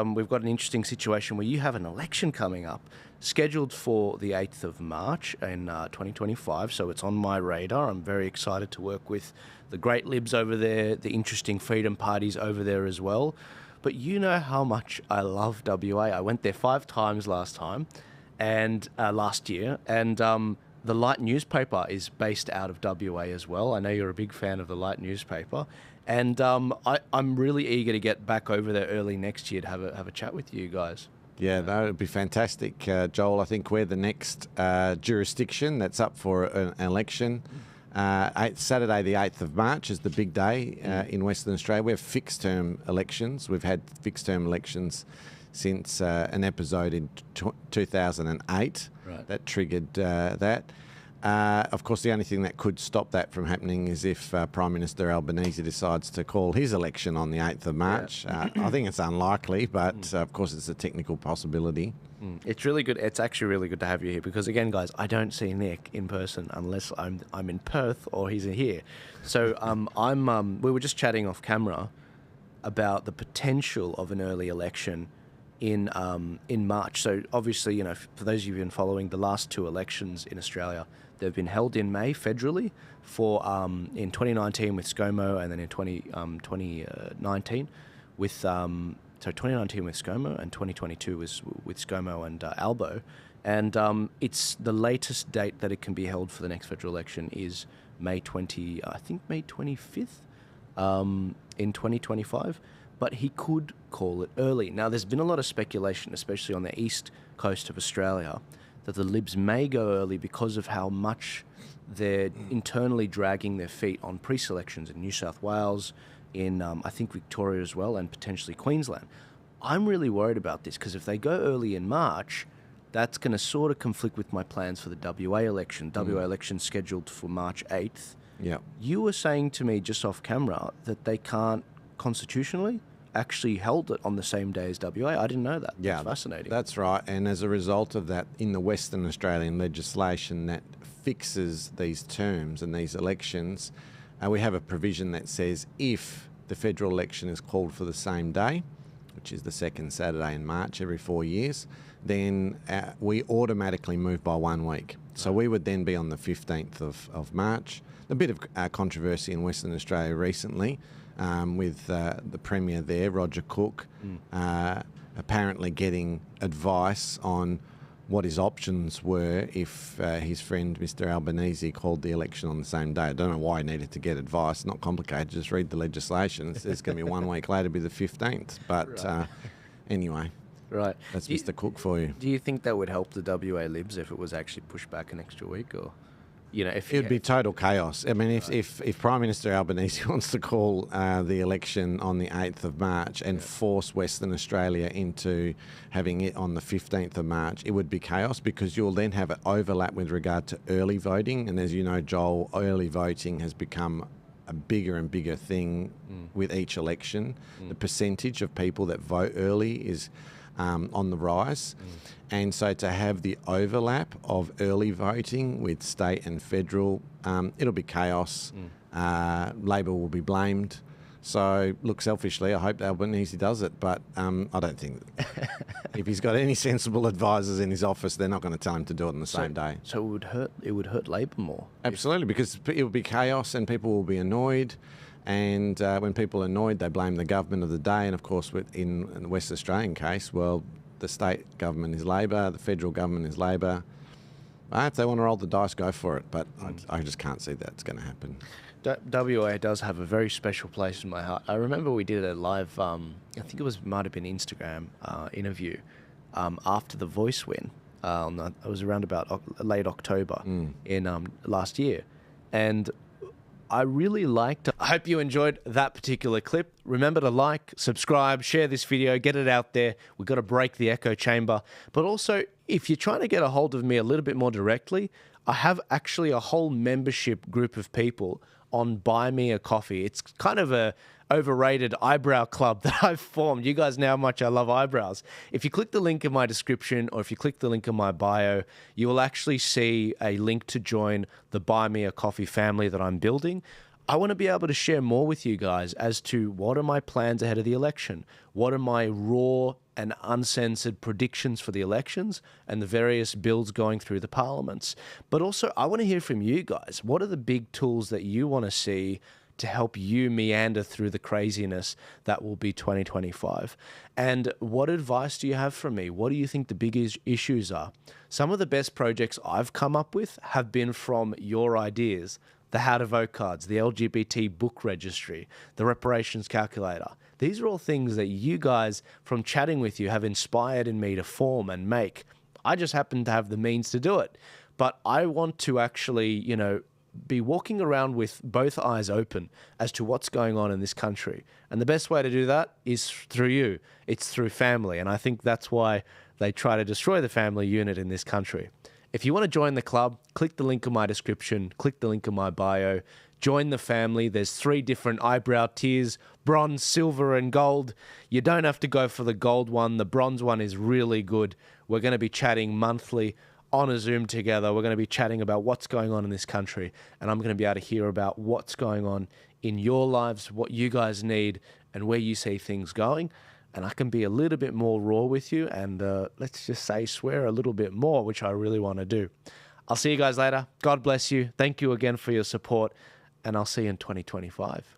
We've got an interesting situation where you have an election coming up, scheduled for the 8th of March in 2025, so it's on my radar. I'm very excited to work with the great libs over there, the interesting freedom parties over there as well. But you know how much I love WA. I went there 5 times last year, and the Light newspaper is based out of WA as well. I know you're a big fan of the Light newspaper. And I'm really eager to get back over there early next year to have a chat with you guys. Yeah, that would be fantastic, Joel. I think we're the next jurisdiction that's up for an election. Saturday the 8th of March is the big day in Western Australia. We have fixed-term elections. We've had fixed-term elections since an episode in 2008 that triggered that. Of course, the only thing that could stop that from happening is if Prime Minister Albanese decides to call his election on the 8th of March. I think it's unlikely, but of course it's a technical possibility. It's really good. It's actually really good to have you here because, again, guys, I don't see Nick in person unless I'm in Perth or he's here. So we were just chatting off camera about the potential of an early election in March. So obviously, for those of you who've been following the last 2 elections in Australia, they've been held in May federally for in 2019 with ScoMo, and then in 2019 with 2019 with ScoMo, and 2022 was with ScoMo and Albo. And it's the latest date that it can be held for the next federal election is May 25th in 2025. But he could call it early. Now, there's been a lot of speculation, especially on the east coast of Australia, that the Libs may go early because of how much they're internally dragging their feet on pre-selections in New South Wales, in, I think, Victoria as well, and potentially Queensland. I'm really worried about this because if they go early in March, that's going to sort of conflict with my plans for the WA election. WA election scheduled for March 8th. Yeah. You were saying to me just off camera that they can't constitutionally actually held it on the same day as WA. I didn't know that. Yeah, that's fascinating. That's right. And as a result of that, in the Western Australian legislation that fixes these terms and these elections, we have a provision that says if the federal election is called for the same day, which is the second Saturday in March every 4 years, then we automatically move by 1 week. So we would then be on the 15th of March. A bit of controversy in Western Australia recently, with the Premier there, Roger Cook, apparently getting advice on what his options were if his friend Mr Albanese called the election on the same day. I don't know why he needed to get advice. Not complicated, just read the legislation. It's going to be 1 week later, be the 15th. But anyway, that's Mr Cook for you. Do you think that would help the WA Libs if it was actually pushed back an extra week? Or if it would be total chaos. I mean, if Prime Minister Albanese wants to call the election on the 8th of March and force Western Australia into having it on the 15th of March, it would be chaos because you'll then have an overlap with regard to early voting. And as you know, Joel, early voting has become a bigger and bigger thing with each election. The percentage of people that vote early is on the rise. And so to have the overlap of early voting with state and federal, it'll be chaos. Labor will be blamed. So, look, selfishly, I hope Albanese does it, but I don't think if he's got any sensible advisors in his office, they're not going to tell him to do it on the same day. So it would hurt Labor more. Absolutely, because it will be chaos and people will be annoyed. And when people are annoyed, they blame the government of the day. And, of course, in the West Australian case, well, the state government is Labor, the federal government is Labor. If they want to roll the dice, go for it. But I just can't see that's going to happen. WA does have a very special place in my heart. I remember we did a live, I think it might have been Instagram interview after the Voice win. It was around about late October in last year. And I really liked it. I hope you enjoyed that particular clip. Remember to like, subscribe, share this video, get it out there. We've got to break the echo chamber. But also, if you're trying to get a hold of me a little bit more directly, I have actually a whole membership group of people on Buy Me a Coffee. It's kind of a overrated eyebrow club that I've formed. You guys know how much I love eyebrows. If you click the link in my description or if you click the link in my bio, you will actually see a link to join the Buy Me a Coffee family that I'm building. I want to be able to share more with you guys as to what are my plans ahead of the election? What are my raw and uncensored predictions for the elections and the various bills going through the parliaments. But also, I want to hear from you guys. What are the big tools that you want to see to help you meander through the craziness that will be 2025? And what advice do you have for me? What do you think the biggest issues are? Some of the best projects I've come up with have been from your ideas. The how to vote cards, the LGBT book registry, the reparations calculator. These are all things that you guys, from chatting with you, have inspired in me to form and make. I just happen to have the means to do it. But I want to actually, be walking around with both eyes open as to what's going on in this country. And the best way to do that is through you. It's through family. And I think that's why they try to destroy the family unit in this country. If you want to join the club, click the link in my description, click the link in my bio, join the family. There's 3 different eyebrow tiers, bronze, silver, and gold. You don't have to go for the gold one. The bronze one is really good. We're going to be chatting monthly on a Zoom together. We're going to be chatting about what's going on in this country, and I'm going to be able to hear about what's going on in your lives, what you guys need, and where you see things going. And I can be a little bit more raw with you and let's just say swear a little bit more, which I really want to do. I'll see you guys later. God bless you. Thank you again for your support, and I'll see you in 2025.